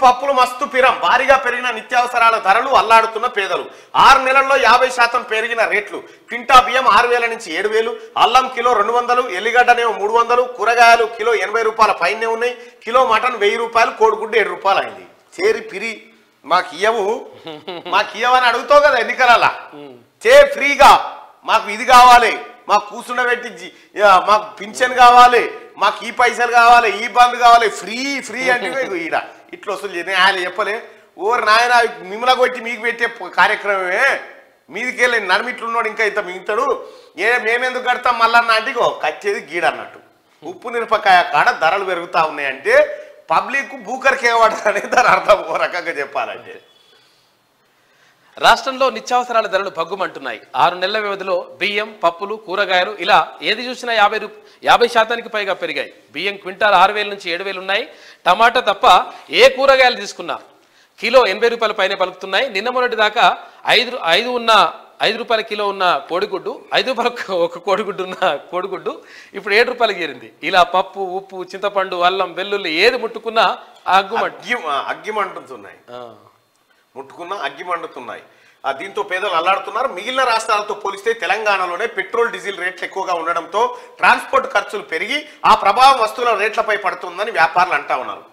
పప్పులు మస్తు పిరం భారీగా పెరిగిన నిత్యావసరాల ధరలు అల్లాడుతున్న పేదలు 6 నెలల్లో 50% పెరిగిన రేట్లు క్వింటా బియ్యం 6000 నుంచి 7000 అల్లం కిలో 200 ఎల్లిగడ్డనేమో 300 కూరగాయలు కిలో 80 రూపాయల పైనే ఉన్నాయి కిలో మటన్ 1000 రూపాయలు కోడిగుడ్డు 7 రూపాయలు అయింది చేరి పిరి మాకు ఇయ్యవని అడుగుతావు కదా ఎన్నికలలో చే ఫ్రీగా మాకు ఇది కావాలి మాకు కూర్చుండబెట్టి మాకు పింఛన్ కావాలి మాకు ఈ పైసలు కావాలి ఈ బంద్ కావాలి ఫ్రీ అంటే ఈడ ఇట్లా వసూలు చేయని ఆయన చెప్పలే ఓరు నాయన మిమ్మల్ని కొట్టి మీకు పెట్టే కార్యక్రమమే మీదికెళ్ళి నర్మిట్లున్నాడు ఇంకా ఇంత మిగుతాడు మేమెందుకు కడతాం మళ్ళన్న అంటే కచ్చేది గీడ అన్నట్టు ఉప్పు మిరపకాయ కాడ ధరలు పెరుగుతా ఉన్నాయంటే పబ్లిక్ బూకర్కేవాడనేది దాని అర్థం ఓ రకంగా చెప్పాలంటే రాష్ట్రంలో నిత్యావసరాల ధరలు భగ్గుమంటున్నాయి 6 నెలల వ్యవధిలో బియ్యం పప్పులు కూరగాయలు ఇలా ఏది చూసినా 50% పైగా పెరిగాయి బియ్యం క్వింటాల్ 6000 నుంచి 7000 ఉన్నాయి టమాటా తప్ప ఏ కూరగాయలు తీసుకున్నా కిలో 80 రూపాయల పైనే పలుకుతున్నాయి నిన్న మొన్నటి దాకా 5 రూపాయల కిలో ఉన్న కోడిగుడ్డు 5 రూపాయలకు ఒక కోడిగుడ్డు ఉన్న కోడిగుడ్డు ఇప్పుడు 7 రూపాయలకి చేరింది ఇలా పప్పు ఉప్పు చింతపండు అల్లం వెల్లుల్లి ఏది ముట్టుకున్నా అగ్గిమంటున్నాయి ముట్టుకున్నా అగ్గి మండుతున్నాయి దీంతో పేదలు అల్లాడుతున్నారు మిగిలిన రాష్ట్రాలతో పోలిస్తే తెలంగాణలోనే పెట్రోల్ డీజిల్ రేట్లు ఎక్కువగా ఉండడంతో ట్రాన్స్పోర్ట్ ఖర్చులు పెరిగి ఆ ప్రభావం వస్తువుల రేట్లపై పడుతుందని వ్యాపారులు అంటా ఉన్నారు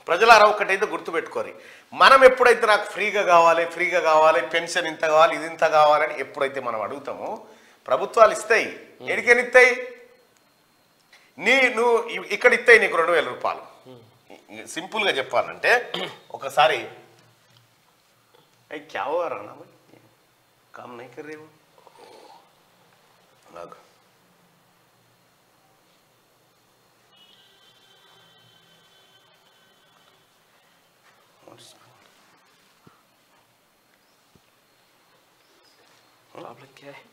ప్రజలారా ఒకటైతే గుర్తుపెట్టుకోరు మనం ఎప్పుడైతే నాకు ఫ్రీగా కావాలి పెన్షన్ ఇంత కావాలి ఇది ఇంత కావాలని ఎప్పుడైతే మనం అడుగుతామో ప్రభుత్వాలు ఇస్తాయి ఎడికెనిస్తాయి నువ్వు ఇక్కడ ఇస్తాయి నీకు 2000 రూపాయలు సింపుల్గా చెప్పాలంటే ఒకసారి क्या हो रहा ना भाई काम नहीं कर रहे हो प्रॉब्लम क्या है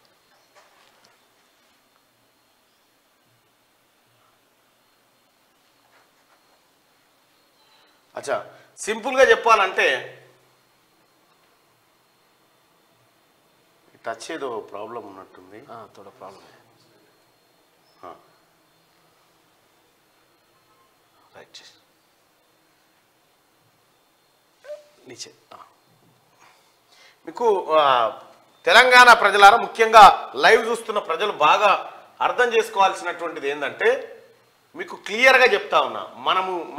अच्छा सिंपल గా చెప్పాలంటే టచ్ ఏదో ప్రాబ్లం ఉన్నట్టుంది थोड़ा प्रॉब्लम है राइट नीचे మీకు తెలంగాణ ప్రజలారా ముఖ్యంగా లైవ్ చూస్తున్న ప్రజలు బాగా అర్థం చేసుకోవాల్సినటువంటిది ఏంటంటే మీకు క్లియర్గా చెప్తా ఉన్నా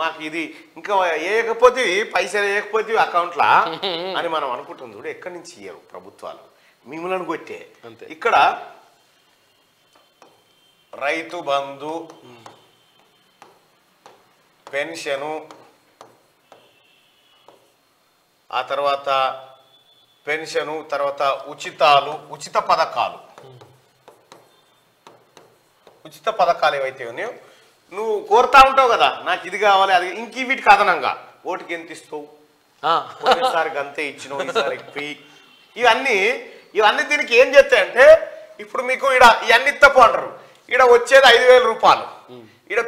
మాకు ఇది ఇంకా వేయకపోతే పైసలు వేయకపోతే అకౌంట్లా అని మనం అనుకుంటుంది కూడా ఎక్కడి నుంచి ఇయ్యరు ప్రభుత్వాలు మిమ్మల్ని కొట్టే ఇక్కడ రైతు బంధు పెన్షను ఆ తర్వాత పెన్షను తర్వాత ఉచిత పథకాలు ఏవైతే ఉన్నాయో నువ్వు కోరుతా ఉంటావు కదా నాకు ఇది కావాలి అది ఇంక వీటికి అదనంగా ఓటుకి ఎంత ఇస్తావు ఒకసారి గంతే ఇచ్చినావు ఈసారి ఇవన్నీ దీనికి ఏం చేస్తాయంటే ఇప్పుడు మీకు ఇవన్నీ తప్పు అంటారు వచ్చేది 5000 రూపాయలు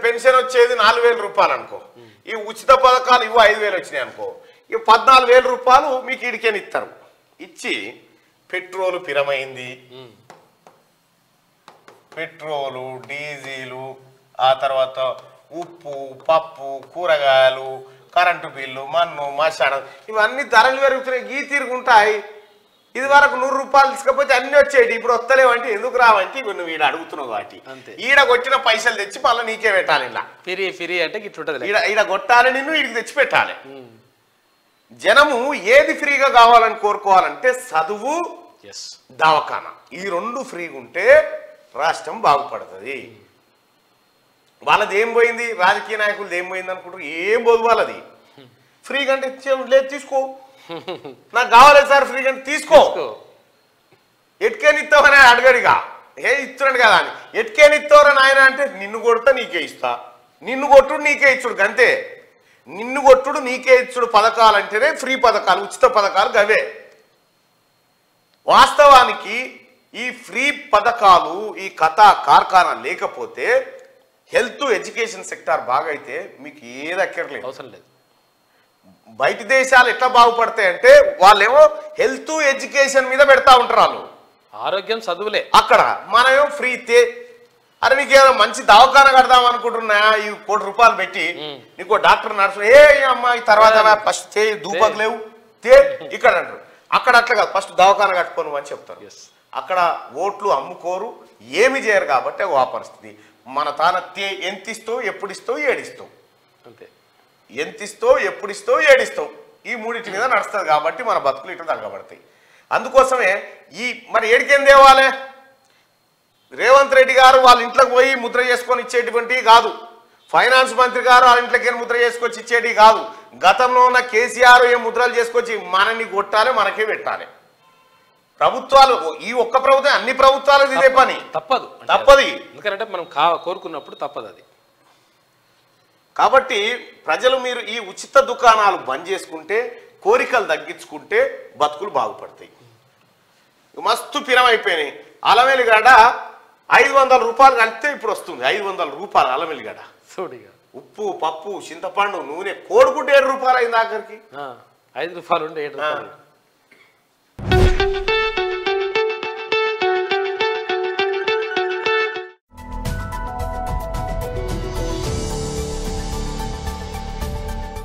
పెన్షన్ వచ్చేది 4000 రూపాయలు అనుకో ఈ ఉచిత పథకాలు 5000 వచ్చినాయి అనుకో 14000 రూపాయలు మీకు ఈడికేని ఇస్తారు ఇచ్చి పెట్రోలు పిరమైంది పెట్రోలు డీజిలు ఆ తర్వాత ఉప్పు పప్పు కూరగాయలు కరెంటు బిల్లు మన్ను మశానం ఇవన్నీ ధరలు పెరుగుతున్నాయి గీ తిరుగుంటాయి ఇది వరకు 100 రూపాయలు తీసుకపోతే అన్ని వచ్చేటి ఇప్పుడు వస్తలేవంటే ఎందుకు రావంటే నువ్వు ఈడ అడుగుతున్నావు కాబట్టి ఈడ కొట్టిన పైసలు తెచ్చి మళ్ళీ నీకే పెట్టాలి ఇలా ఫిరి అంటే ఈడ కొట్టాలి నిన్ను ఈడికి తెచ్చి పెట్టాలి జనము ఏది ఫ్రీగా కావాలని కోరుకోవాలంటే చదువు దవాఖానా ఈ 2 ఫ్రీగా ఉంటే రాష్ట్రం బాగుపడుతుంది వాళ్ళది ఏం పోయింది రాజకీయ నాయకులది ఏం పోయింది అనుకుంటారు ఏం పోదు వాళ్ళది ఫ్రీగా అంటే లేదు తీసుకో నాకు కావాలి సార్ ఫ్రీగా అంటే తీసుకో ఎట్కేనిస్తావని అడగడిగా ఇస్తున్నాడు కదా అని ఎట్కేనిస్తావరా నాయన అంటే నిన్ను కొడతా నీకే ఇస్తా నిన్ను కొట్టుడు నీకే ఇచ్చుడు గంతే నిన్ను కొట్టుడు నీకే ఇచ్చుడు పథకాలు అంటేనే ఫ్రీ పథకాలు ఉచిత పథకాలు గవే వాస్తవానికి ఈ ఫ్రీ పథకాలు ఈ కథా కార్ఖానా లేకపోతే హెల్త్ ఎడ్యుకేషన్ సెక్టార్ బాగా అయితే మీకు ఏది అక్కర్లేదు అవసరం లేదు బయట దేశాలు ఎట్లా బాగుపడతాయంటే వాళ్ళేమో హెల్త్ ఎడ్యుకేషన్ మీద పెడతా ఉంటారు వాళ్ళు ఆరోగ్యం చదువులే అక్కడ మనమేమో ఫ్రీ అరే నీకేదో మంచి దవాఖాన కడదాం అనుకుంటున్నా ఈ ₹1 పెట్టి నీకు డాక్టర్ నర్సు ఏ అమ్మాయి తర్వాత ఫస్ట్ దూపకు లేవు ఇక్కడ అంటారు. అక్కడ అట్లా కాదు, ఫస్ట్ దవాఖాన కట్టుకోను అని చెప్తారు. అక్కడ ఓట్లు అమ్ముకోరు, ఏమి చేయరు కాబట్టి ఆ పరిస్థితి. మన తాన ఎంత ఇస్తావు, ఎప్పుడు ఇస్తావు, ఏడిస్తావు, అంతే. ఎంత ఇస్తావు, ఎప్పుడు ఇస్తావు, ఏడిస్తావు, ఈ మూడింటి మీద నడుస్తుంది కాబట్టి మన బతుకులు ఇట్లా తగ్గబడతాయి. అందుకోసమే మరి ఏడికేం తేవాలి? రేవంత్ రెడ్డి గారు వాళ్ళ ఇంట్లోకి పోయి ముద్ర చేసుకొని ఇచ్చేటువంటివి కాదు, ఫైనాన్స్ మంత్రి గారు వాళ్ళ ఇంట్లోకి ముద్ర చేసుకొచ్చి ఇచ్చేటి కాదు. గతంలో ఉన్న కేసీఆర్ ఏ ముద్రలు చేసుకొచ్చి మనని కొట్టాలి, మనకే పెట్టాలి. ప్రభుత్వాలు ఈ ఒక్క ప్రభుత్వం అన్ని ప్రభుత్వాలకు ఇదే పని, తప్పదు. ఎందుకంటే మనం కోరుకున్నప్పుడు తప్పదు అది. కాబట్టి ప్రజలు మీరు ఈ ఉచిత దుకాణాలు బంద్ చేసుకుంటే, కోరికలు తగ్గించుకుంటే బతుకులు బాగుపడతాయి. మస్తు పిరమైపోయినాయి. అల్లమెల్లిగడ్డ ₹500 అంతే ఇప్పుడు వస్తుంది. ₹500 అల్లమెల్లిగడ్డ. ఉప్పు, పప్పు, చింతపండు, నూనె, కోడిగుడ్డు ₹7 అయింది ఆఖరికి. ₹5 ఉండే ₹7